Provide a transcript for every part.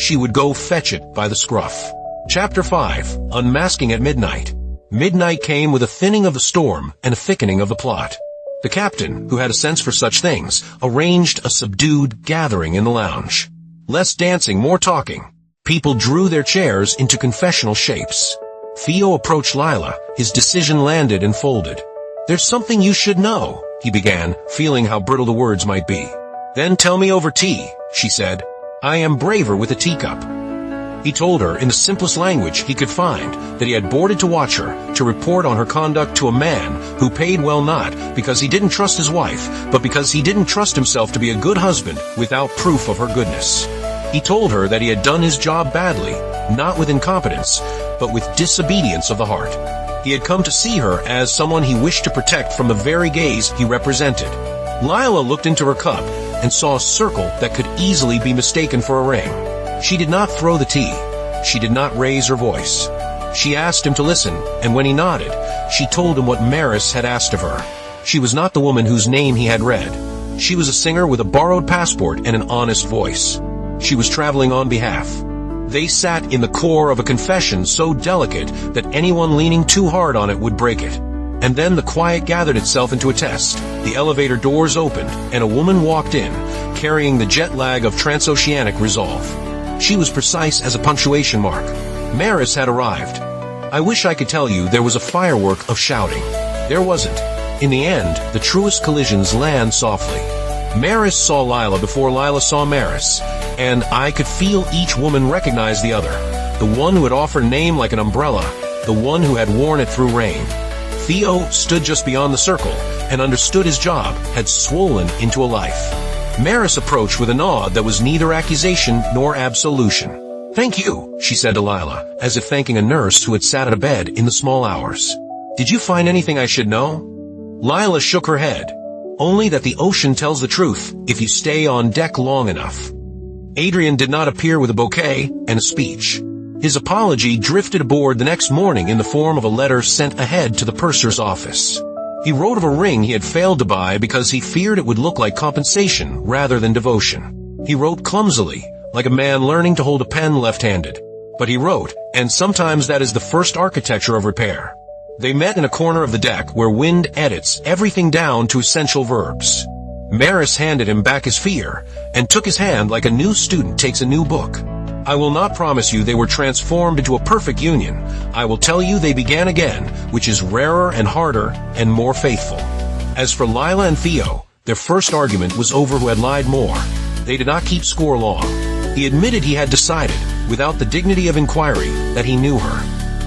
she would go fetch it by the scruff. Chapter 5. Unmasking at Midnight. Midnight came with a thinning of the storm and a thickening of the plot. The captain, who had a sense for such things, arranged a subdued gathering in the lounge. Less dancing, more talking. People drew their chairs into confessional shapes. Theo approached Lila. His decision landed and folded. "There's something you should know," he began, feeling how brittle the words might be. "Then tell me over tea," she said. "I am braver with a teacup." He told her in the simplest language he could find that he had boarded to watch her, to report on her conduct to a man who paid well not because he didn't trust his wife, but because he didn't trust himself to be a good husband without proof of her goodness. He told her that he had done his job badly, not with incompetence, but with disobedience of the heart. He had come to see her as someone he wished to protect from the very gaze he represented. Lila looked into her cup and saw a circle that could easily be mistaken for a ring. She did not throw the tea. She did not raise her voice. She asked him to listen, and when he nodded, she told him what Maris had asked of her. She was not the woman whose name he had read. She was a singer with a borrowed passport and an honest voice. She was traveling on behalf. They sat in the core of a confession so delicate that anyone leaning too hard on it would break it. And then the quiet gathered itself into a test. The elevator doors opened, and a woman walked in, carrying the jet lag of transoceanic resolve. She was precise as a punctuation mark. Maris had arrived. I wish I could tell you there was a firework of shouting. There wasn't. In the end, the truest collisions land softly. Maris saw Lila before Lila saw Maris, and I could feel each woman recognize the other. The one who had offered a name like an umbrella, the one who had worn it through rain. Theo stood just beyond the circle, and understood his job had swollen into a life. Maris approached with a nod that was neither accusation nor absolution. "Thank you," she said to Lila, as if thanking a nurse who had sat at a bed in the small hours. "Did you find anything I should know?" Lila shook her head. "Only that the ocean tells the truth if you stay on deck long enough." Adrian did not appear with a bouquet and a speech. His apology drifted aboard the next morning in the form of a letter sent ahead to the purser's office. He wrote of a ring he had failed to buy because he feared it would look like compensation rather than devotion. He wrote clumsily, like a man learning to hold a pen left-handed. But he wrote, and sometimes that is the first architecture of repair. They met in a corner of the deck where wind edits everything down to essential verbs. Maris handed him back his fear, and took his hand like a new student takes a new book. I will not promise you they were transformed into a perfect union. I will tell you they began again, which is rarer and harder and more faithful. As for Lila and Theo, their first argument was over who had lied more. They did not keep score long. He admitted he had decided, without the dignity of inquiry, that he knew her.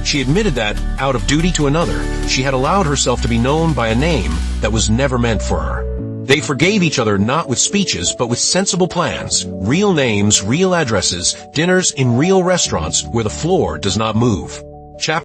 She admitted that, out of duty to another, she had allowed herself to be known by a name that was never meant for her. They forgave each other not with speeches but with sensible plans, real names, real addresses, dinners in real restaurants where the floor does not move. Chapter